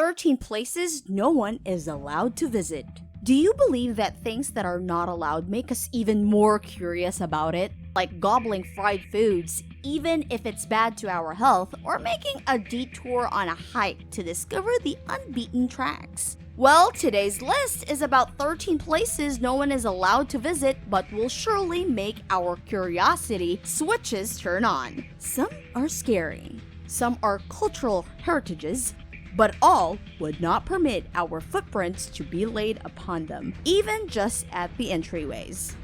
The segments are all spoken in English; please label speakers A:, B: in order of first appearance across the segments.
A: 13 places no one is allowed to visit. Do you believe that things that are not allowed make us even more curious about it? Like gobbling fried foods, even if it's bad to our health, or making a detour on a hike to discover the unbeaten tracks? Well, today's list is about 13 places no one is allowed to visit, but will surely make our curiosity switches turn on. Some are scary, some are cultural heritages, but all would not permit our footprints to be laid upon them, even just at the entryways.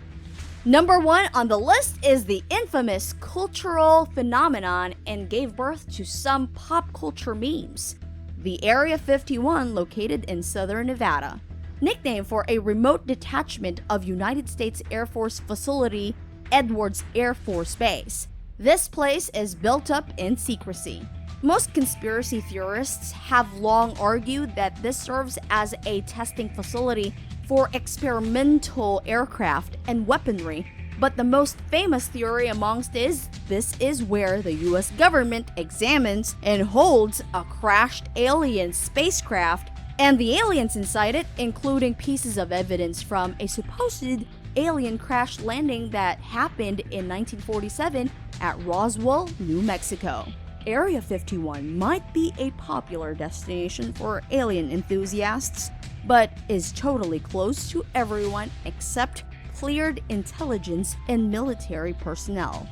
A: Number 1 on the list is the infamous cultural phenomenon and gave birth to some pop culture memes. The Area 51 located in southern Nevada, nicknamed for a remote detachment of United States Air Force facility Edwards Air Force Base. This place is built up in secrecy. Most conspiracy theorists have long argued that this serves as a testing facility for experimental aircraft and weaponry, but the most famous theory amongst is this is where the US government examines and holds a crashed alien spacecraft and the aliens inside it, including pieces of evidence from a supposed alien crash landing that happened in 1947 at Roswell, New Mexico. Area 51 might be a popular destination for alien enthusiasts, but is totally closed to everyone except cleared intelligence and military personnel.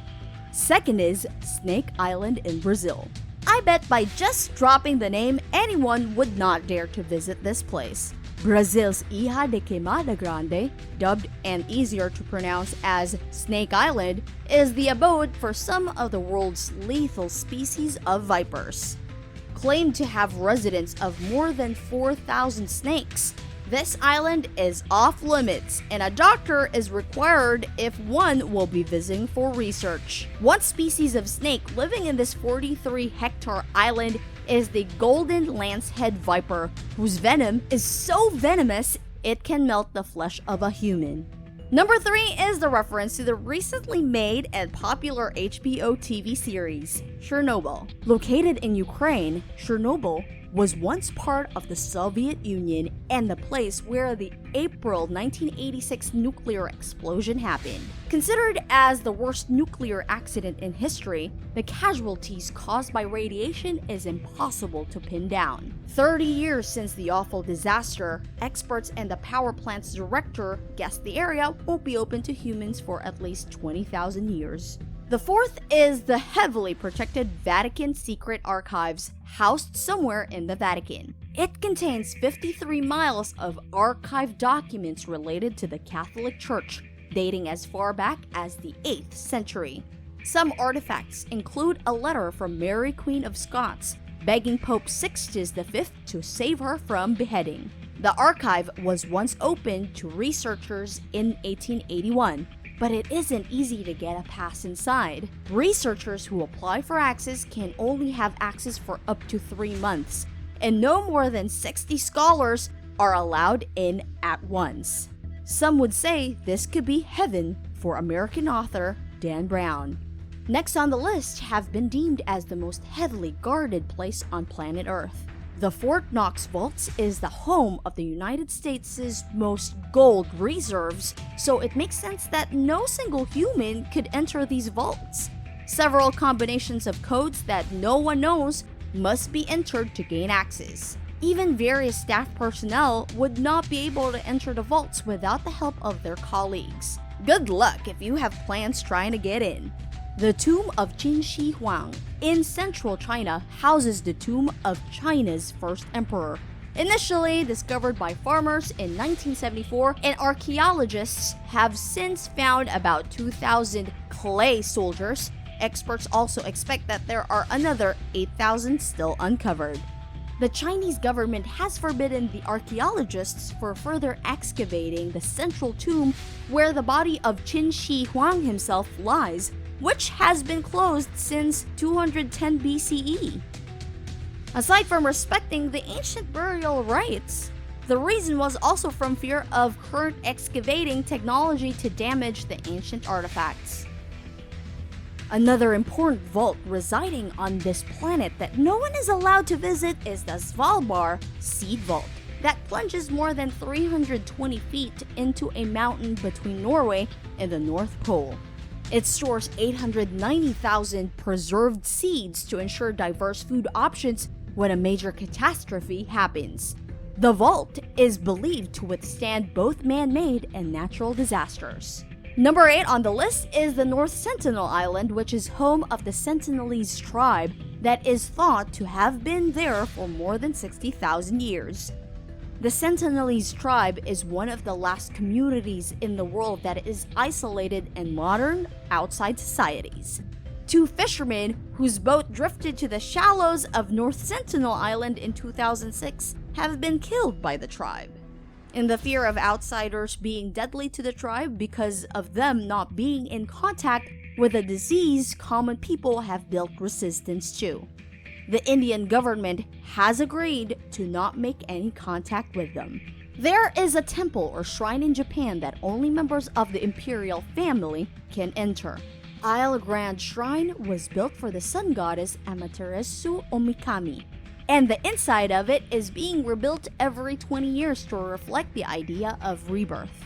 A: Second is Snake Island in Brazil. I bet by just dropping the name, anyone would not dare to visit this place. Brazil's Ilha de Queimada Grande, dubbed and easier to pronounce as Snake Island, is the abode for some of the world's lethal species of vipers. Claimed to have residents of more than 4,000 snakes, this island is off limits and a doctor is required if one will be visiting for research. One species of snake living in this 43-hectare island is the golden lancehead viper, whose venom is so venomous it can melt the flesh of a human. Number 3 is the reference to the recently made and popular HBO TV series, Chernobyl. Located in Ukraine, Chernobyl was once part of the Soviet Union and the place where the April 1986 nuclear explosion happened. Considered as the worst nuclear accident in history, the casualties caused by radiation is impossible to pin down. 30 years since the awful disaster, experts and the power plant's director guess the area won't be open to humans for at least 20,000 years. The fourth is the heavily protected Vatican secret archives, housed somewhere in the Vatican. It contains 53 miles of archived documents related to the Catholic Church, dating as far back as the 8th century. Some artifacts include a letter from Mary Queen of Scots, begging Pope Sixtus V to save her from beheading. The archive was once opened to researchers in 1881. But it isn't easy to get a pass inside. Researchers who apply for access can only have access for up to 3 months, and no more than 60 scholars are allowed in at once. Some would say this could be heaven for American author Dan Brown. Next on the list have been deemed as the most heavily guarded place on planet Earth. The Fort Knox Vaults is the home of the United States' most gold reserves, so it makes sense that no single human could enter these vaults. Several combinations of codes that no one knows must be entered to gain access. Even various staff personnel would not be able to enter the vaults without the help of their colleagues. Good luck if you have plans trying to get in. The tomb of Qin Shi Huang in central China houses the tomb of China's first emperor. Initially discovered by farmers in 1974, and archaeologists have since found about 2,000 clay soldiers. Experts also expect that there are another 8,000 still uncovered. The Chinese government has forbidden the archaeologists for further excavating the central tomb where the body of Qin Shi Huang himself lies, which has been closed since 210 BCE. Aside from respecting the ancient burial rites, the reason was also from fear of current excavating technology to damage the ancient artifacts. Another important vault residing on this planet that no one is allowed to visit is the Svalbard Seed Vault that plunges more than 320 feet into a mountain between Norway and the North Pole. It stores 890,000 preserved seeds to ensure diverse food options when a major catastrophe happens. The vault is believed to withstand both man-made and natural disasters. Number 8 on the list is the North Sentinel Island, which is home of the Sentinelese tribe that is thought to have been there for more than 60,000 years. The Sentinelese tribe is one of the last communities in the world that is isolated in modern, outside societies. 2 fishermen whose boat drifted to the shallows of North Sentinel Island in 2006 have been killed by the tribe. In the fear of outsiders being deadly to the tribe because of them not being in contact with a disease common people have built resistance to, the Indian government has agreed to not make any contact with them. There is a temple or shrine in Japan that only members of the imperial family can enter. Isle Grande Shrine was built for the sun goddess Amaterasu Omikami, and the inside of it is being rebuilt every 20 years to reflect the idea of rebirth.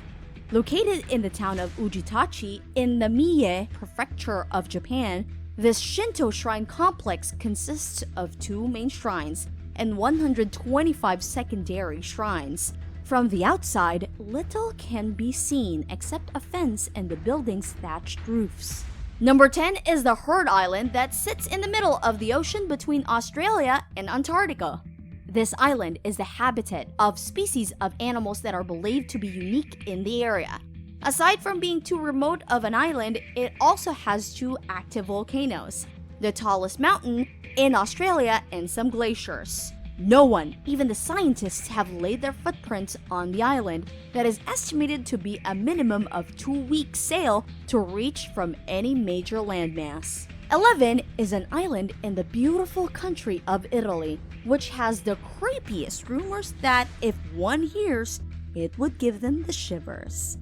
A: Located in the town of Ujitachi in the Mie Prefecture of Japan, this Shinto shrine complex consists of 2 main shrines and 125 secondary shrines. From the outside, little can be seen except a fence and the building's thatched roofs. Number 10 is the Heard Island that sits in the middle of the ocean between Australia and Antarctica. This island is the habitat of species of animals that are believed to be unique in the area. Aside from being too remote of an island, it also has 2 active volcanoes, the tallest mountain in Australia and some glaciers. No one, even the scientists, have laid their footprints on the island that is estimated to be a minimum of 2-week sail to reach from any major landmass. 11 is an island in the beautiful country of Italy, which has the creepiest rumors that if one hears, it would give them the shivers.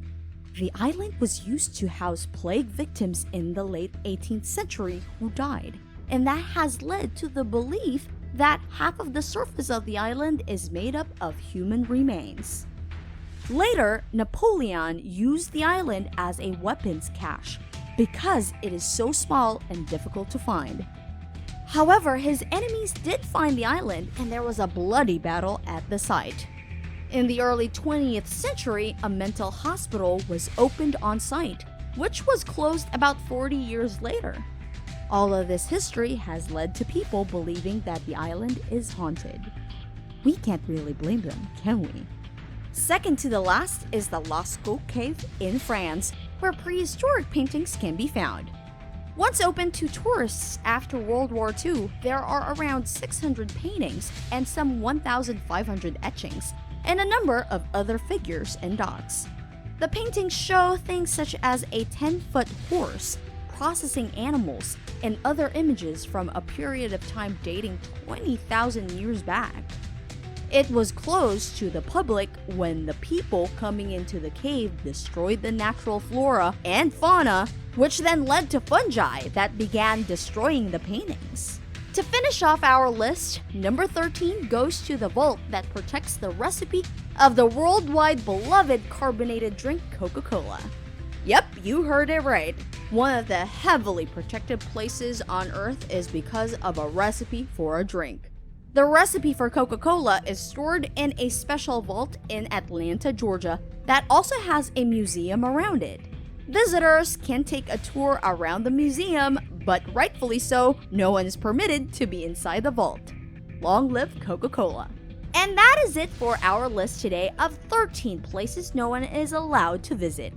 A: The island was used to house plague victims in the late 18th century who died, and that has led to the belief that half of the surface of the island is made up of human remains. Later, Napoleon used the island as a weapons cache because it is so small and difficult to find. However, his enemies did find the island and there was a bloody battle at the site. In the early 20th century, a mental hospital was opened on site, which was closed about 40 years later. All of this history has led to people believing that the island is haunted. We can't really blame them, can we? Second to the last is the Lascaux Cave in France, where prehistoric paintings can be found. Once open to tourists after World War II, there are around 600 paintings and some 1,500 etchings, and a number of other figures and dots. The paintings show things such as a 10-foot horse, processing animals, and other images from a period of time dating 20,000 years back. It was closed to the public when the people coming into the cave destroyed the natural flora and fauna, which then led to fungi that began destroying the paintings. To finish off our list, number 13 goes to the vault that protects the recipe of the worldwide beloved carbonated drink Coca-Cola. Yep, you heard it right. One of the heavily protected places on Earth is because of a recipe for a drink. The recipe for Coca-Cola is stored in a special vault in Atlanta, Georgia, that also has a museum around it. Visitors can take a tour around the museum, but rightfully so, no one is permitted to be inside the vault. Long live Coca-Cola. And that is it for our list today of 13 places no one is allowed to visit.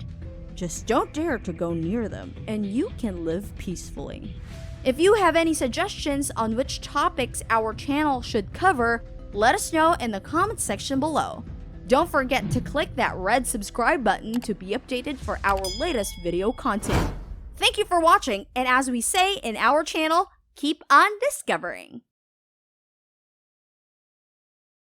A: Just don't dare to go near them, and you can live peacefully. If you have any suggestions on which topics our channel should cover, let us know in the comments section below. Don't forget to click that red subscribe button to be updated for our latest video content. Thank you for watching, and as we say in our channel, keep on discovering.